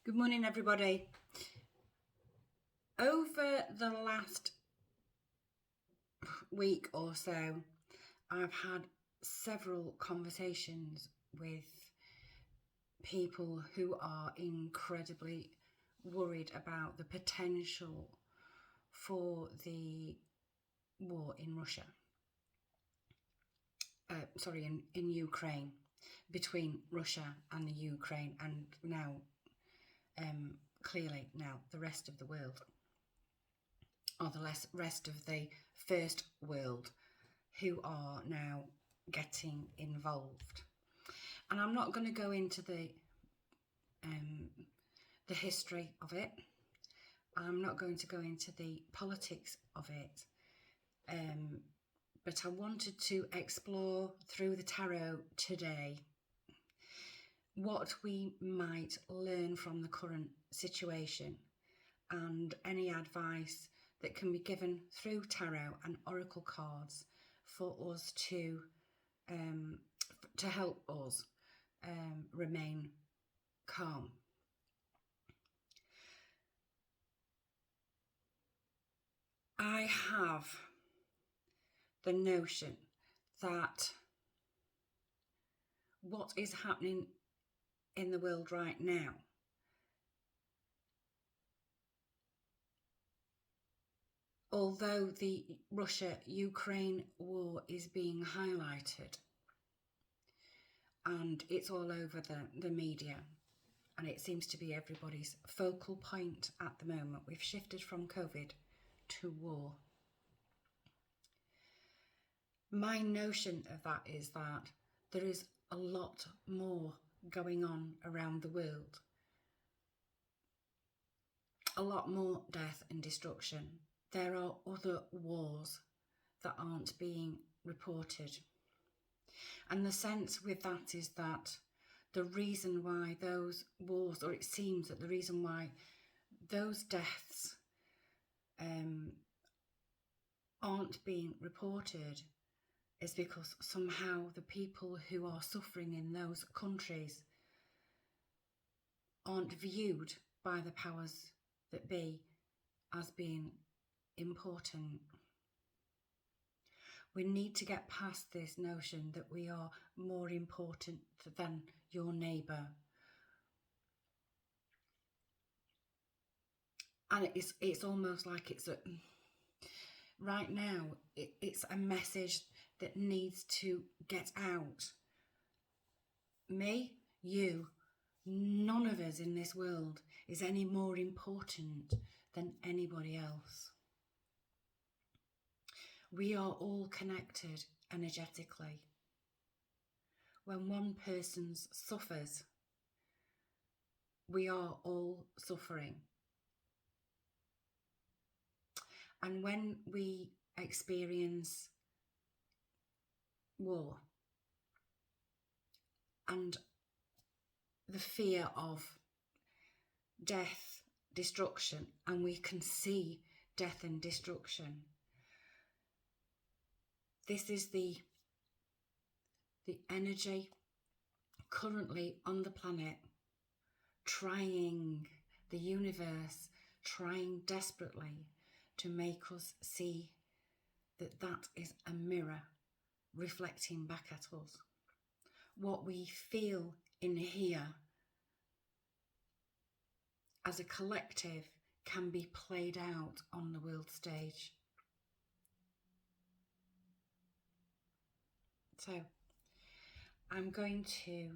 Good morning, everybody. Over the last week or so, I've had several conversations with people who are incredibly worried about the potential for the war in Russia. In Ukraine, between Russia and the Ukraine, and now clearly now the rest of the world, or the rest of the first world, who are now getting involved. And I'm not going to go into the history of it. I'm not going to go into the politics of it. But I wanted to explore through the tarot today what we might learn from the current situation and any advice that can be given through tarot and oracle cards for us to help us remain calm. I have the notion that what is happening in the world right now although the Russia-Ukraine war is being highlighted and it's all over the media and it seems to be everybody's focal point at the moment, we've shifted from COVID to war. My notion of that is that there is a lot more going on around the world. A lot more death and destruction. There are other wars that aren't being reported. And the sense with that is that the reason why those wars, or it seems that the reason why those deaths aren't being reported is because somehow the people who are suffering in those countries aren't viewed by the powers that be as being important. We need to get past this notion that we are more important than your neighbour. And it's almost like right now, it's a message that needs to get out. Me, you, none of us in this world is any more important than anybody else. We are all connected energetically. When one person suffers, we are all suffering. And when we experience war and the fear of death, destruction, and we can see death and destruction, this is the energy currently on the planet trying, the universe trying desperately to make us see that that is a mirror reflecting back at us. What we feel in here as a collective can be played out on the world stage. So I'm going to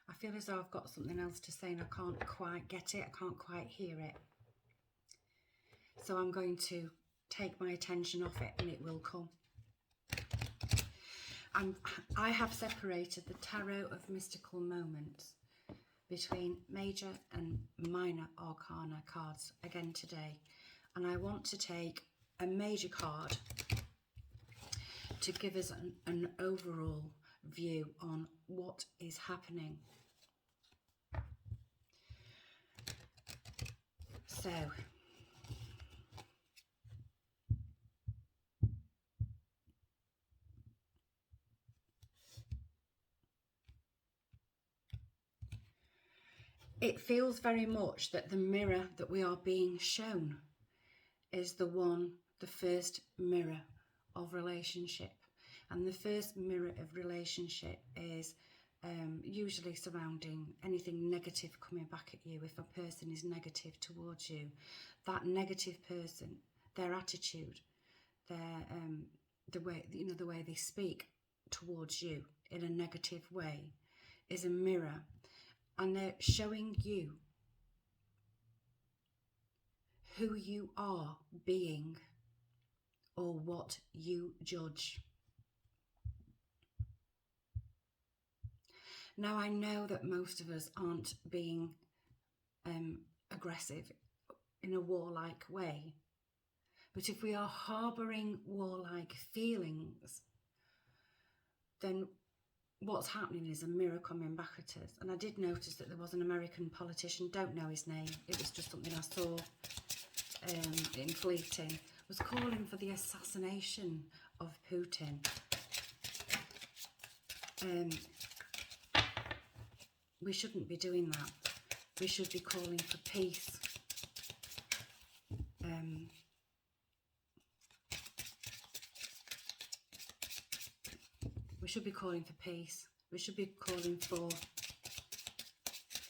I feel as though I've got something else to say and I can't quite get it, I can't quite hear it. So I'm going to take my attention off it and it will come. I have separated the tarot of mystical moments between major and minor arcana cards again today. And I want to take a major card to give us an overall view on what is happening. So it feels very much that the mirror that we are being shown is the first mirror of relationship. And the first mirror of relationship is usually surrounding anything negative coming back at you. If a person is negative towards you, that negative person, their attitude, the way they speak towards you in a negative way is a mirror, and they're showing you who you are being or what you judge. Now, I know that most of us aren't being aggressive in a warlike way, but if we are harbouring warlike feelings, then what's happening is a mirror coming back at us. And I did notice that there was an American politician, don't know his name, it was just something I saw in fleeting, was calling for the assassination of Putin. We shouldn't be doing that. We should be calling for peace. We should be calling for peace. We should be calling for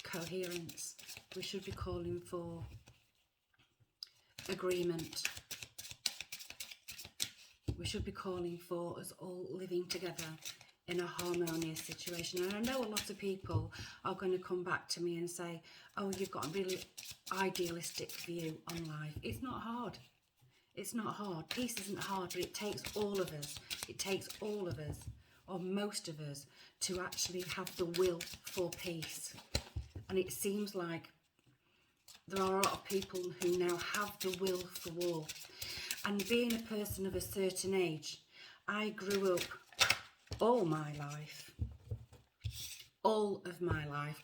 coherence. We should be calling for agreement. We should be calling for us all living together in a harmonious situation. And I know a lot of people are going to come back to me and say, oh, you've got a really idealistic view on life. It's not hard. It's not hard. Peace isn't hard, but it takes all of us. It takes all of us, or most of us, to actually have the will for peace. And it seems like there are a lot of people who now have the will for war. And being a person of a certain age, I grew up all of my life,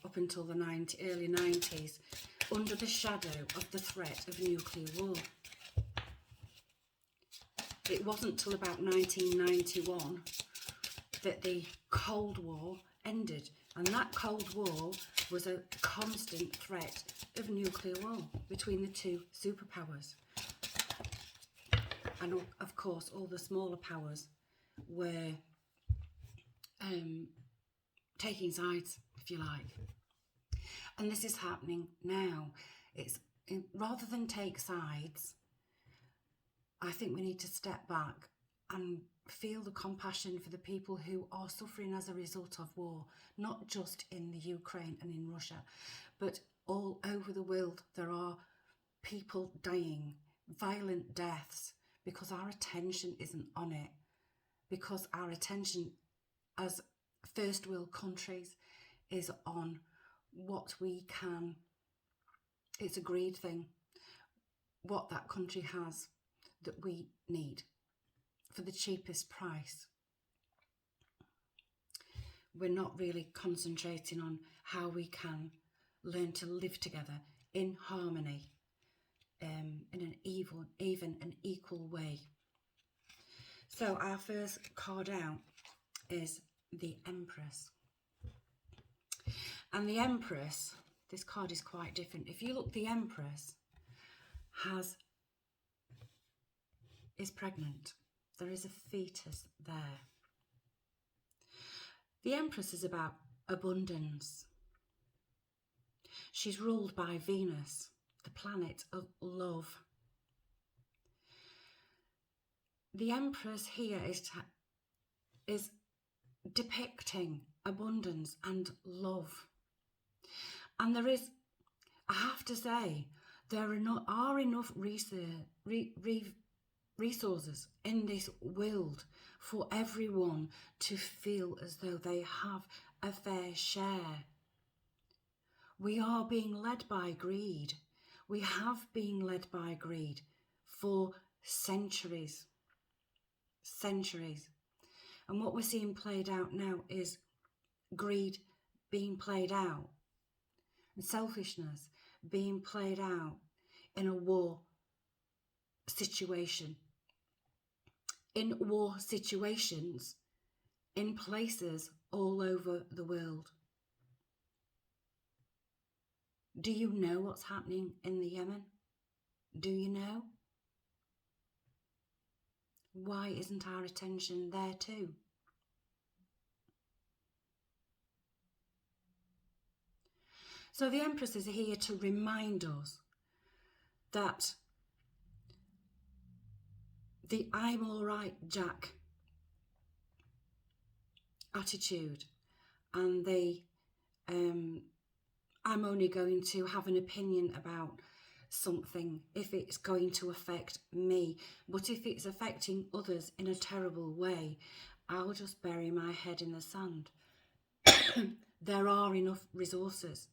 up until the early 90s, under the shadow of the threat of nuclear war. It wasn't till about 1991 that the Cold War ended, and that Cold War was a constant threat of nuclear war between the two superpowers. And of course all the smaller powers were taking sides, if you like. And this is happening now. Rather than take sides, I think we need to step back and feel the compassion for the people who are suffering as a result of war, not just in the Ukraine and in Russia, but all over the world. There are people dying, violent deaths, because our attention isn't on it, because our attention as first world countries is on what we can, it's a greed thing, what that country has that we need for the cheapest price. We're not really concentrating on how we can learn to live together in harmony, in an even and equal way. So our first card out is the Empress. And the Empress, this card is quite different. If you look, the Empress is pregnant. There is a fetus there. The Empress is about abundance. She's ruled by Venus, the planet of love. The Empress here is depicting abundance and love. And there is, I have to say, there are enough resources in this world for everyone to feel as though they have a fair share. We are being led by greed. We have been led by greed for centuries. And what we're seeing played out now is greed being played out and selfishness being played out in a war situation. In war situations in places all over the world. Do you know what's happening in the Yemen? Do you know? Why isn't our attention there too? So the Empress is here to remind us that the I'm all right, Jack attitude and the I'm only going to have an opinion about something if it's going to affect me, but if it's affecting others in a terrible way, I'll just bury my head in the sand. There are enough resources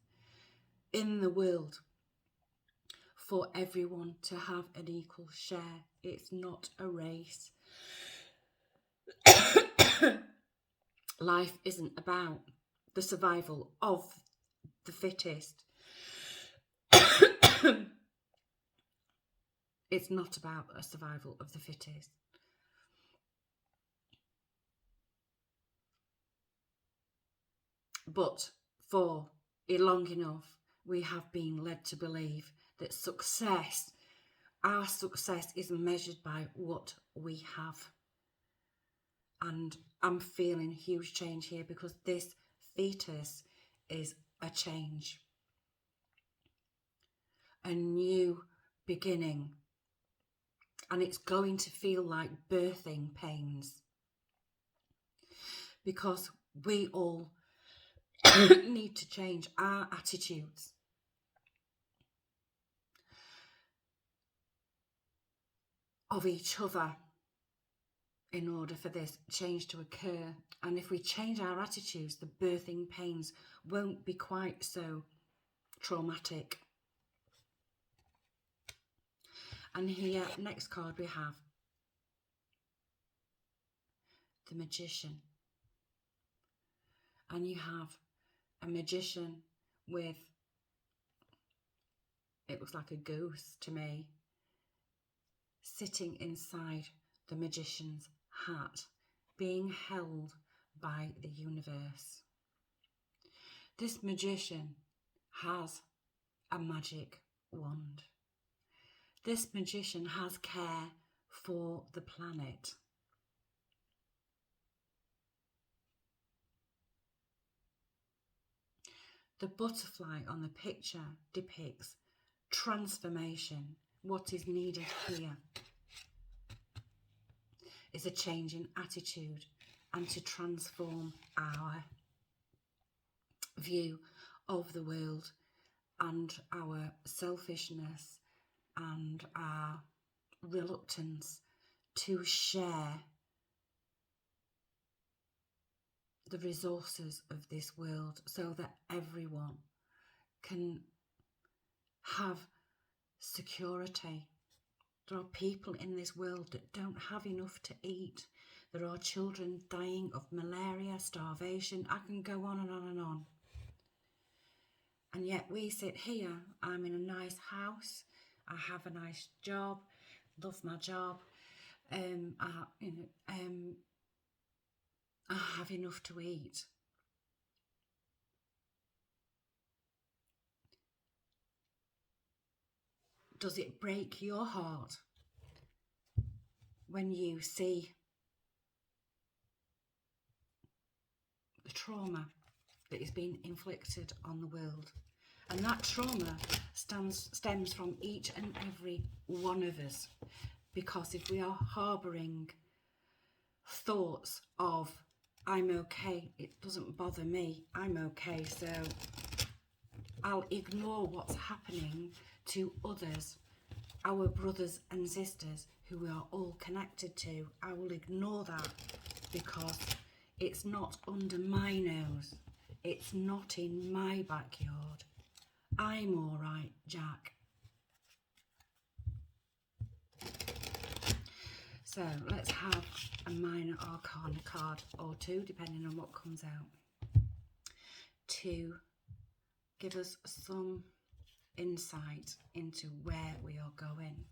in the world for everyone to have an equal share. It's not a race. Life isn't about the survival of the fittest. It's not about a survival of the fittest. But for long enough, we have been led to believe that success, our success, is measured by what we have. And I'm feeling huge change here because this fetus is a change. A new beginning. And it's going to feel like birthing pains. Because we all need to change our attitudes. Of each other in order for this change to occur. And if we change our attitudes, the birthing pains won't be quite so traumatic. And here, next card, we have the Magician. And you have a magician with, it looks like a ghost to me, sitting inside the magician's hat, being held by the universe. This magician has a magic wand. This magician has care for the planet. The butterfly on the picture depicts transformation. What is needed here is a change in attitude and to transform our view of the world and our selfishness and our reluctance to share the resources of this world so that everyone can have security. There are people in this world that don't have enough to eat. There are children dying of malaria, starvation. I can go on and on and on. And yet we sit here. I'm in a nice house. I have a nice job. Love my job. I have enough to eat. Does it break your heart when you see the trauma that is being inflicted on the world? And that trauma stems from each and every one of us, because if we are harbouring thoughts of I'm okay, it doesn't bother me, I'm okay, so I'll ignore what's happening to others, our brothers and sisters who we are all connected to. I will ignore that because it's not under my nose. It's not in my backyard. I'm all right, Jack. So let's have a minor arcana card or two, depending on what comes out, to give us some insight into where we are going.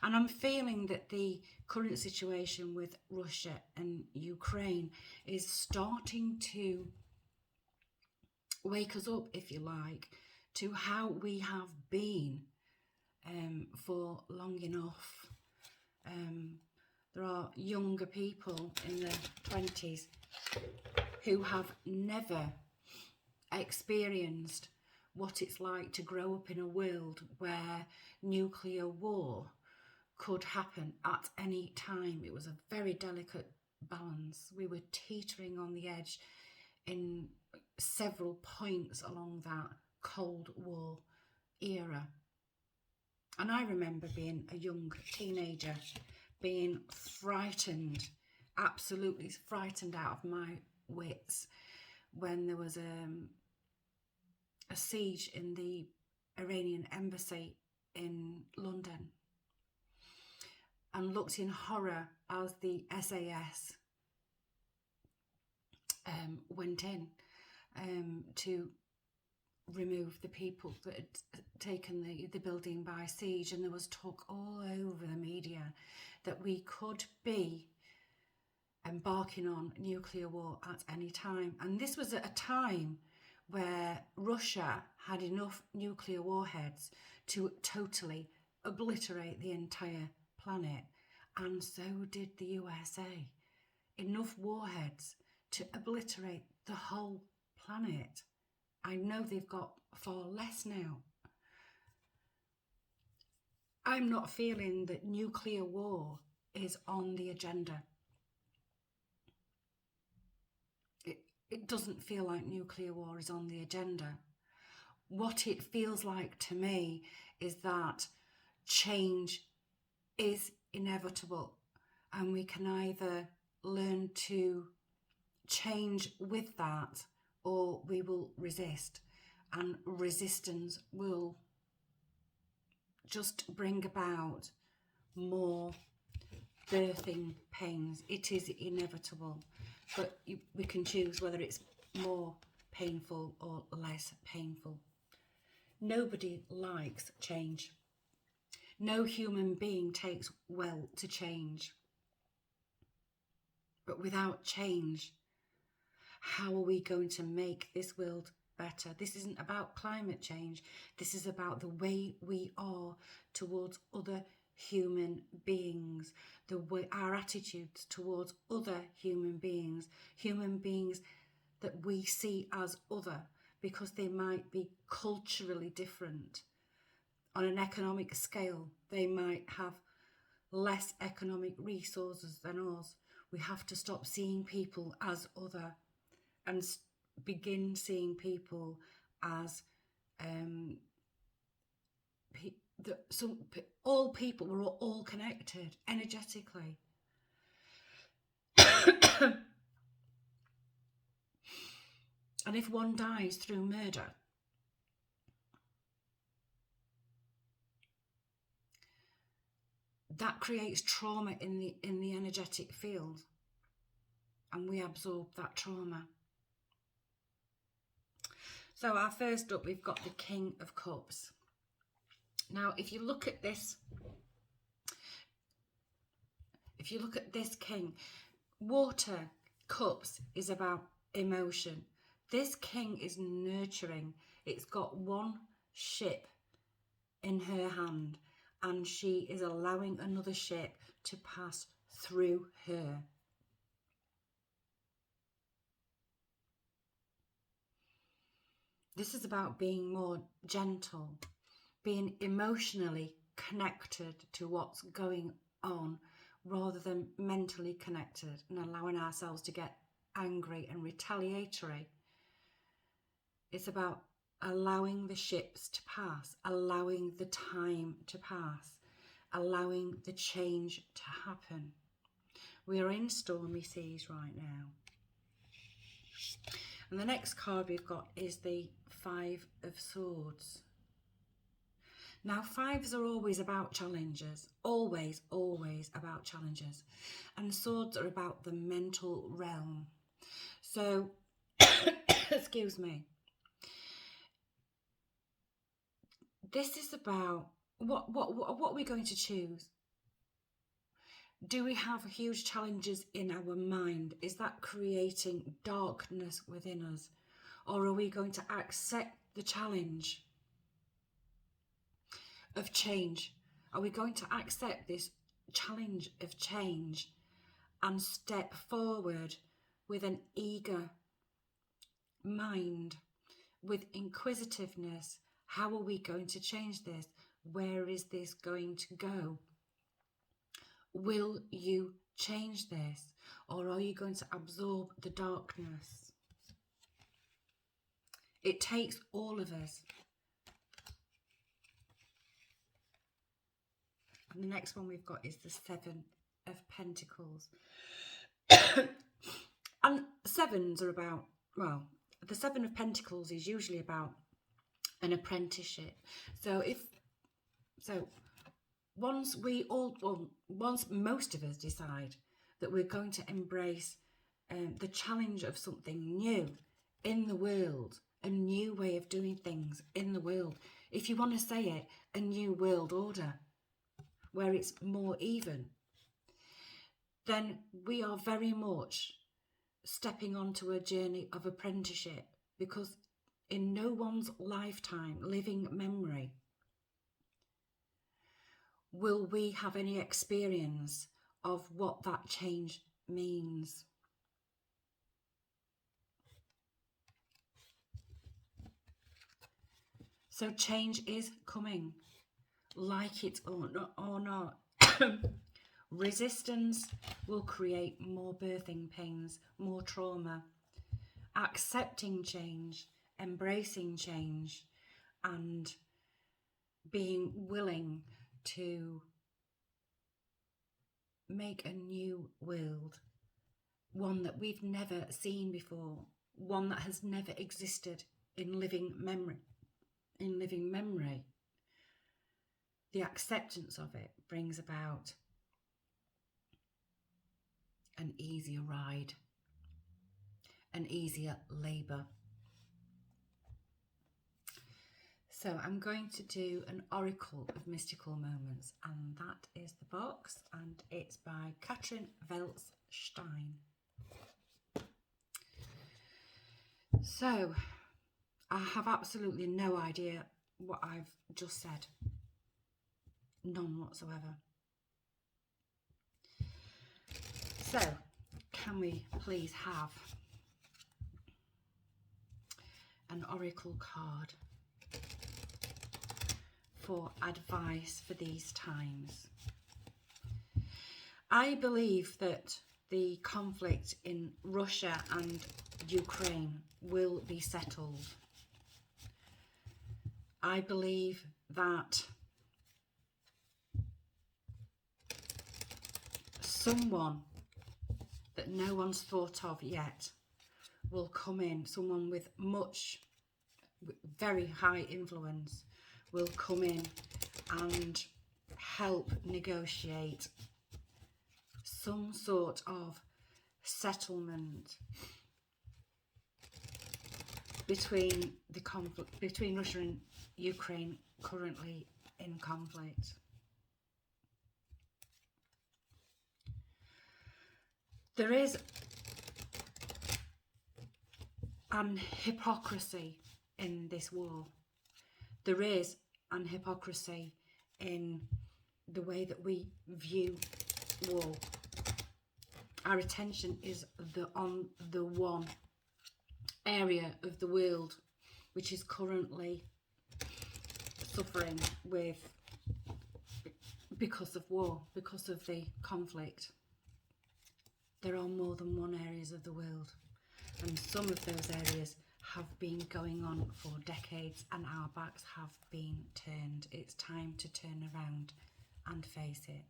And I'm feeling that the current situation with Russia and Ukraine is starting to wake us up, if you like, to how we have been for long enough. There are younger people in their 20s who have never experienced what it's like to grow up in a world where nuclear war could happen at any time. It was a very delicate balance. We were teetering on the edge in several points along that Cold War era. And I remember being a young teenager, being frightened, absolutely frightened out of my wits when there was a siege in the Iranian embassy in London, and looked in horror as the SAS went in to remove the people that had taken the building by siege. And there was talk all over the media that we could be embarking on nuclear war at any time. And this was at a time where Russia had enough nuclear warheads to totally obliterate the entire planet, and so did the USA. Enough warheads to obliterate the whole planet. I know they've got far less now. I'm not feeling that nuclear war is on the agenda. It doesn't feel like nuclear war is on the agenda. What it feels like to me is that change is inevitable, and we can either learn to change with that, or we will resist, and resistance will just bring about more birthing pains. It is inevitable, but we can choose whether it's more painful or less painful. Nobody likes change. No human being takes well to change. But without change, how are we going to make this world better? This isn't about climate change. This is about the way we are towards other human beings, the way our attitudes towards other human beings that we see as other, because they might be culturally different. On an economic scale, they might have less economic resources than us. We have to stop seeing people as other and begin seeing people as all people. We're all connected energetically. And if one dies through murder, that creates trauma in the energetic field, and we absorb that trauma. So our first up, we've got the King of Cups. Now, if you look at this king, water, cups is about emotion. This king is nurturing. It's got one ship in her hand, and she is allowing another ship to pass through her. This is about being more gentle, being emotionally connected to what's going on rather than mentally connected and allowing ourselves to get angry and retaliatory. It's about allowing the ships to pass, allowing the time to pass, allowing the change to happen. We are in stormy seas right now. And the next card we've got is the Five of Swords. Now, fives are always about challenges, always about challenges. And swords are about the mental realm. So, excuse me. This is about what are we going to choose? Do we have huge challenges in our mind? Is that creating darkness within us? Or are we going to accept the challenge of change? Are we going to accept this challenge of change and step forward with an eager mind, with inquisitiveness? How are we going to change this? Where is this going to go? Will you change this, or are you going to absorb the darkness? It takes all of us. And the next one we've got is the Seven of Pentacles. And sevens are about, well, the Seven of Pentacles is usually about an apprenticeship. So once most of us decide that we're going to embrace the challenge of something new in the world, a new way of doing things in the world, if you want to say it, a new world order where it's more even, then we are very much stepping onto a journey of apprenticeship, because in no one's lifetime, living memory, will we have any experience of what that change means. So change is coming, like it or not. Resistance will create more birthing pains, more trauma. Accepting change, embracing change, and being willing to make a new world, one that we've never seen before, one that has never existed in living memory. The acceptance of it brings about an easier ride, an easier labour. So I'm going to do an oracle of mystical moments, and that is the box, and it's by Katrin Veltstein. So I have absolutely no idea what I've just said. None whatsoever. So, can we please have an oracle card for advice for these times? I believe that the conflict in Russia and Ukraine will be settled. I believe that someone that no one's thought of yet will come in, someone with very high influence will come in and help negotiate some sort of settlement between the conflict between Russia and Ukraine, currently in conflict. There is an hypocrisy in this war. There is an hypocrisy in the way that we view war. Our attention is on the one area of the world which is currently suffering because of war, because of the conflict. There are more than one areas of the world, and some of those areas have been going on for decades, and our backs have been turned. It's time to turn around and face it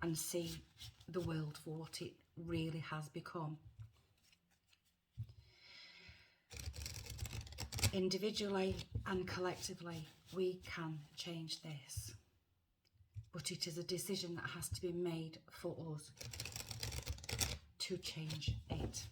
and see the world for what it really has become. Individually and collectively, we can change this, but it is a decision that has to be made for us to change it.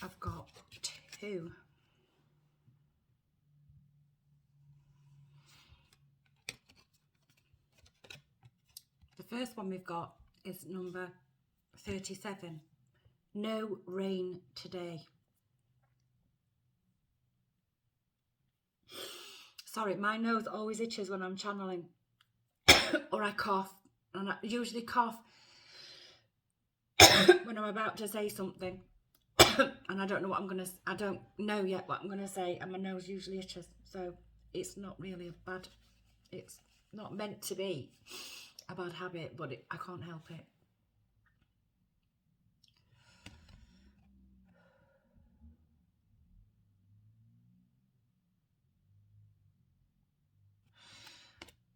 I've got two. The first one we've got is number 37. No rain today. Sorry, my nose always itches when I'm channeling or I cough, and I usually cough when I'm about to say something and I don't know what I don't know yet what I'm going to say, and my nose usually itches, so it's not really it's not meant to be a bad habit, but I can't help it.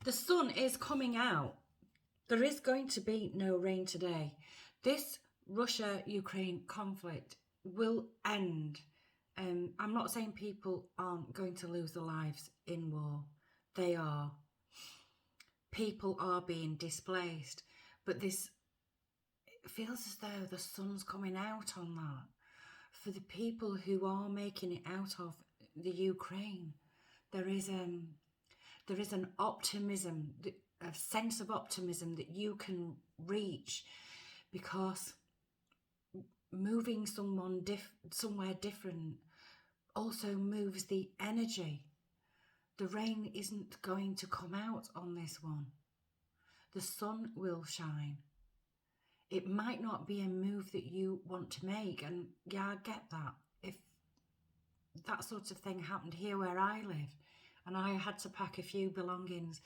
The sun is coming out. There is going to be no rain today. This Russia-Ukraine conflict will end. I'm not saying people aren't going to lose their lives in war. They are. People are being displaced. But it feels as though the sun's coming out on that. For the people who are making it out of the Ukraine, there is an optimism, a sense of optimism that you can reach, because moving someone somewhere different also moves the energy. The rain isn't going to come out on this one. The sun will shine. It might not be a move that you want to make, and yeah, I get that. If that sort of thing happened here where I live, and I had to pack a few belongings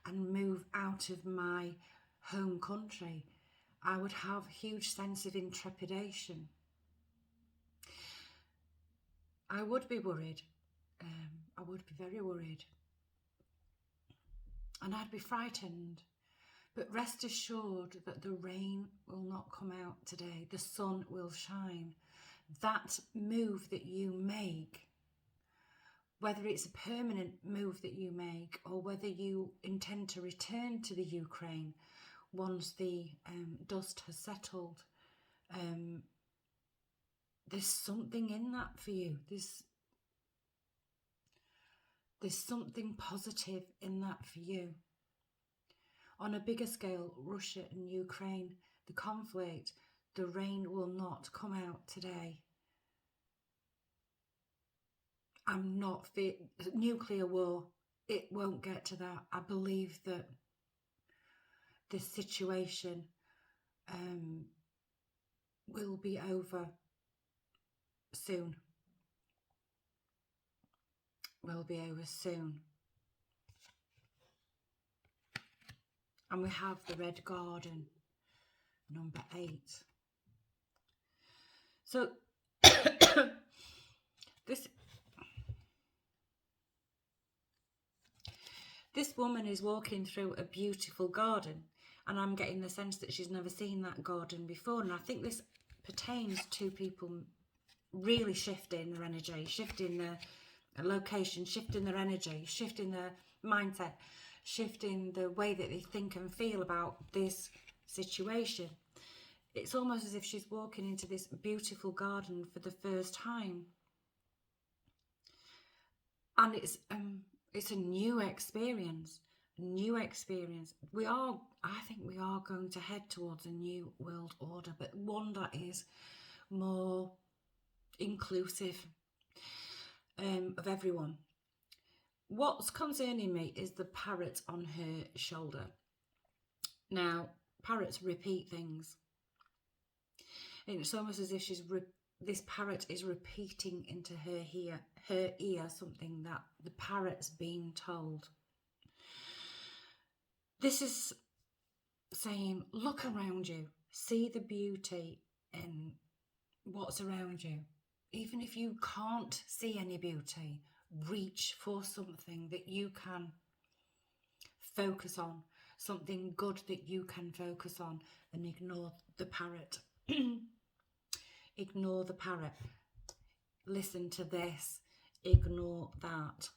and move out of my home country, I would have a huge sense of intrepidation. I would be worried. I would be very worried. And I'd be frightened. But rest assured that the rain will not come out today. The sun will shine. That move that you make, whether it's a permanent move that you make or whether you intend to return to the Ukraine once the dust has settled, there's something in that for you. There's something positive in that for you. On a bigger scale, Russia and Ukraine, the conflict, the rain will not come out today. Nuclear war, it won't get to that. I believe that this situation will be over soon. Will be over soon. And we have the Red Garden, number 8. So this woman is walking through a beautiful garden, and I'm getting the sense that she's never seen that garden before. And I think this pertains to people really shifting their energy, shifting their location, shifting their energy, shifting their mindset, shifting the way that they think and feel about this situation. It's almost as if she's walking into this beautiful garden for the first time. And it's a new experience, I think we are going to head towards a new world order, but one that is more inclusive of everyone. What's concerning me is the parrot on her shoulder. Now, parrots repeat things. And it's almost as if this parrot is repeating into her ear something that the parrot's being told. This is saying, look around you, see the beauty in what's around you. Even if you can't see any beauty, reach for something that you can focus on, something good that you can focus on, and ignore the parrot. Ignore the parrot. Listen to this. Ignore that.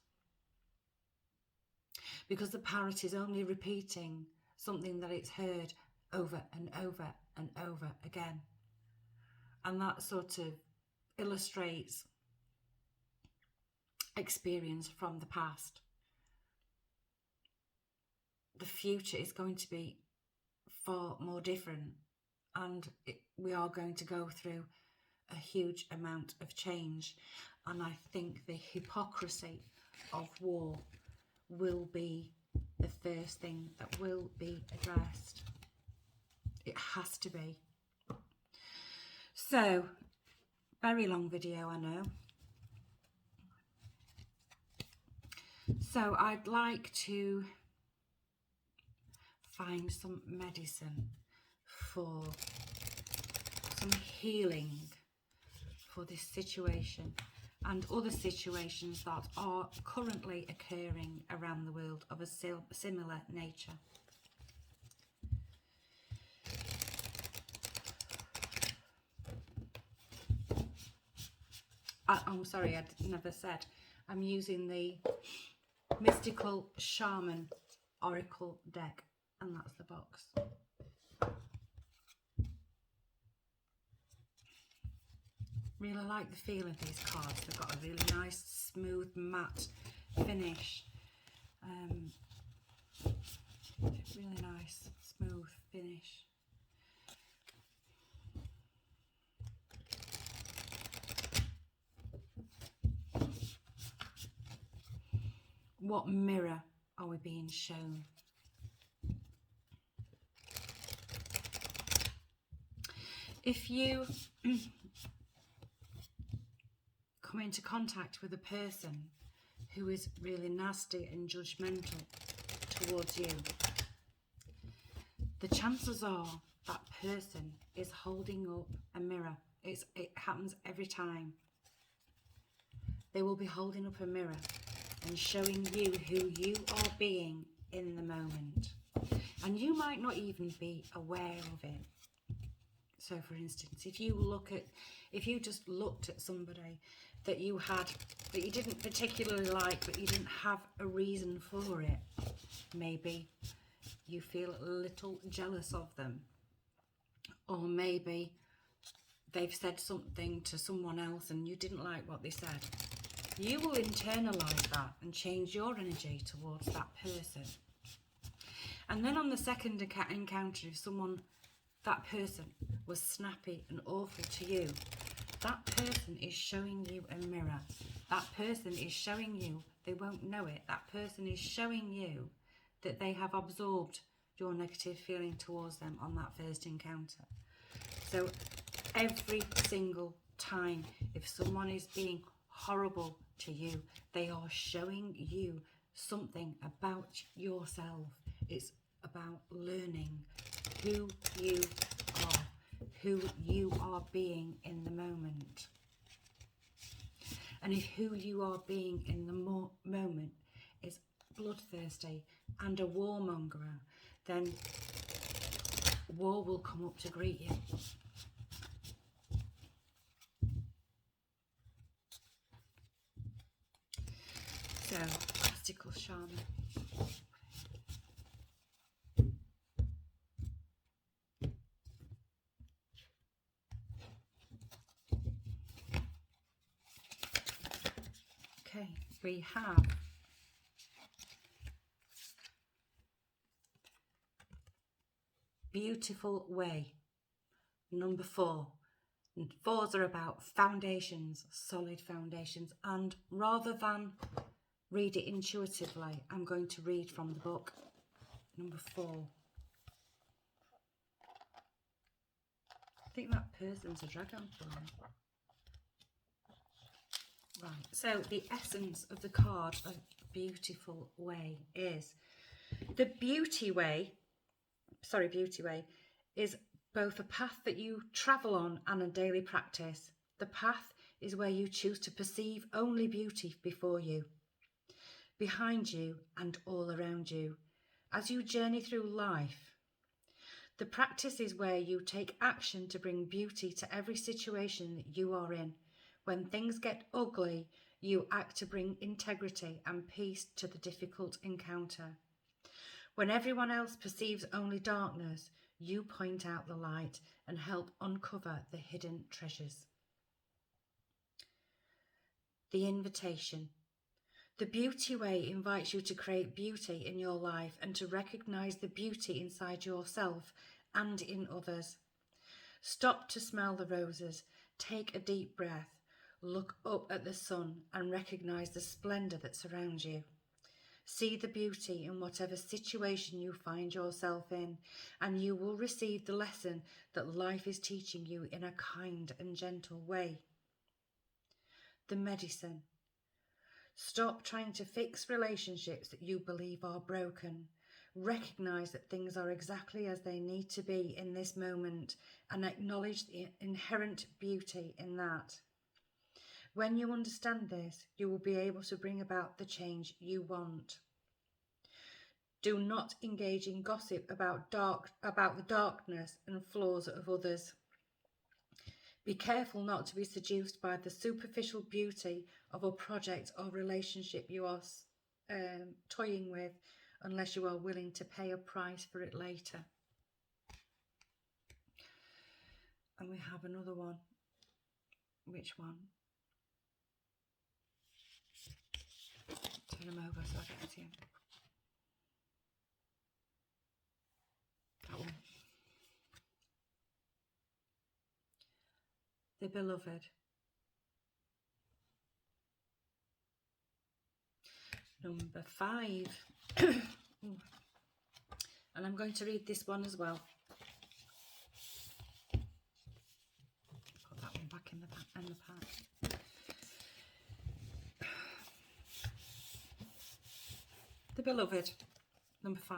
Because the parrot is only repeating something that it's heard over and over and over again. And that sort of illustrates experience from the past. The future is going to be far more different, and we are going to go through a huge amount of change. And I think the hypocrisy of war will be the first thing that will be addressed. It has to be. So, very long video, I know. So I'd like to find some medicine for some healing for this situation and other situations that are currently occurring around the world of a similar nature. I'm sorry, I never said. I'm using the Mystical Shaman Oracle deck, and that's the box. Really like the feel of these cards. They've got a really nice, smooth, matte finish. Really nice, smooth finish. What mirror are we being shown? If you come into contact with a person who is really nasty and judgmental towards you, the chances are that person is holding up a mirror. It happens every time. They will be holding up a mirror and showing you who you are being in the moment. And you might not even be aware of it. So for instance, if you just looked at somebody that you didn't particularly like, but you didn't have a reason for it, maybe you feel a little jealous of them. Or maybe they've said something to someone else and you didn't like what they said. You will internalize that and change your energy towards that person. And then on the second encounter, if that person was snappy and awful to you, that person is showing you a mirror. That person is showing you, they won't know it, that person is showing you that they have absorbed your negative feeling towards them on that first encounter. So every single time, if someone is being horrible to you, they are showing you something about yourself. It's about learning who you are being in the moment. And if who you are being in the moment is bloodthirsty and a warmonger, then war will come up to greet you. So, Mystical Shaman. Okay, we have Beautiful Way, number 4. And 4s are about foundations, solid foundations. And rather than read it intuitively, I'm going to read from the book, number 4. I think that person's a dragonfly. Right, so the essence of the card of Beautiful Way is the Beauty Way is both a path that you travel on and a daily practice. The path is where you choose to perceive only beauty before you, behind you and all around you, as you journey through life. The practice is where you take action to bring beauty to every situation that you are in. When things get ugly, you act to bring integrity and peace to the difficult encounter. When everyone else perceives only darkness, you point out the light and help uncover the hidden treasures. The invitation. The Beauty Way invites you to create beauty in your life and to recognise the beauty inside yourself and in others. Stop to smell the roses, take a deep breath, look up at the sun and recognise the splendour that surrounds you. See the beauty in whatever situation you find yourself in, and you will receive the lesson that life is teaching you in a kind and gentle way. The medicine. Stop trying to fix relationships that you believe are broken. Recognise that things are exactly as they need to be in this moment and acknowledge the inherent beauty in that. When you understand this, you will be able to bring about the change you want. Do not engage in gossip about the darkness and flaws of others. Be careful not to be seduced by the superficial beauty of a project or relationship you are toying with, unless you are willing to pay a price for it later. And we have another one. Which one? Turn them over so I can see them. That one. The Beloved. Number 5. And I'm going to read this one as well. Put that one back in the pack. The Beloved, number 5.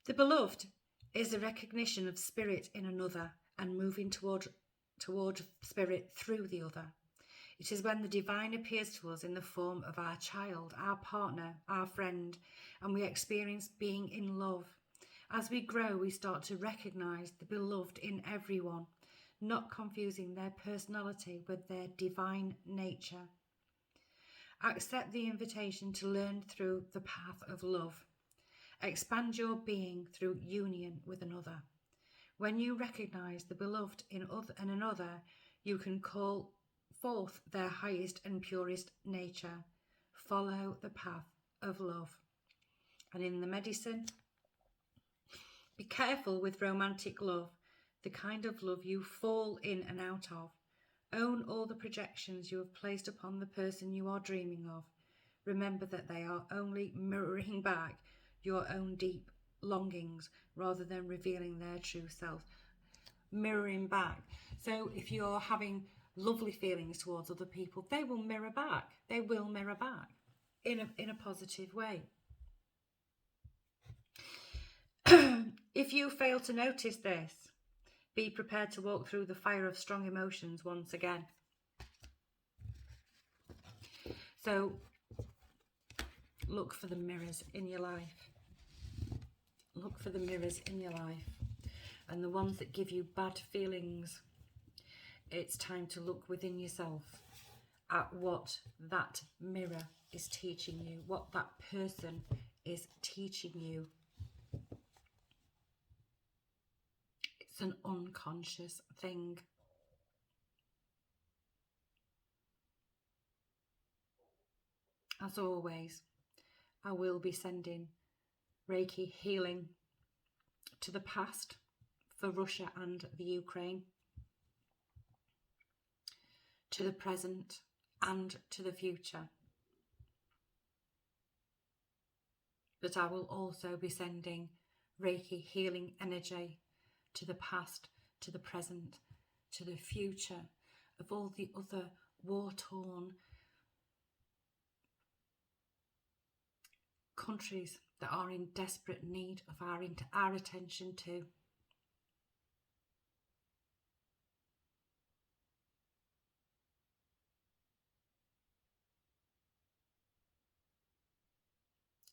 The beloved is a recognition of spirit in another and moving toward spirit through the other. It is when the divine appears to us in the form of our child, our partner, our friend, and we experience being in love. As we grow, we start to recognise the beloved in everyone, not confusing their personality with their divine nature. Accept the invitation to learn through the path of love. Expand your being through union with another. When you recognise the beloved in another, you can call forth their highest and purest nature. Follow the path of love. And in the medicine, be careful with romantic love, the kind of love you fall in and out of. Own all the projections you have placed upon the person you are dreaming of. Remember that they are only mirroring back your own deep longings rather than revealing their true self. Mirroring back. So if you're having lovely feelings towards other people, they will mirror back. They will mirror back in a positive way. If you fail to notice this, be prepared to walk through the fire of strong emotions once again. So look for the mirrors in your life. Look for the mirrors in your life. And the ones that give you bad feelings, it's time to look within yourself at what that mirror is teaching you, what that person is teaching you. It's an unconscious thing. As always, I will be sending Reiki healing to the past for Russia and the Ukraine, to the present and to the future. But I will also be sending Reiki healing energy to the past, to the present, to the future of all the other war-torn countries that are in desperate need of our attention too.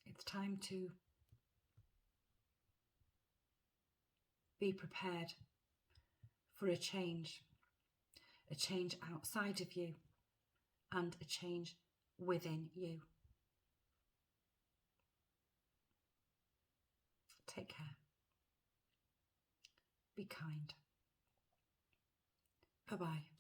It's time to be prepared for a change outside of you and a change within you. Take care. Be kind. Bye-bye.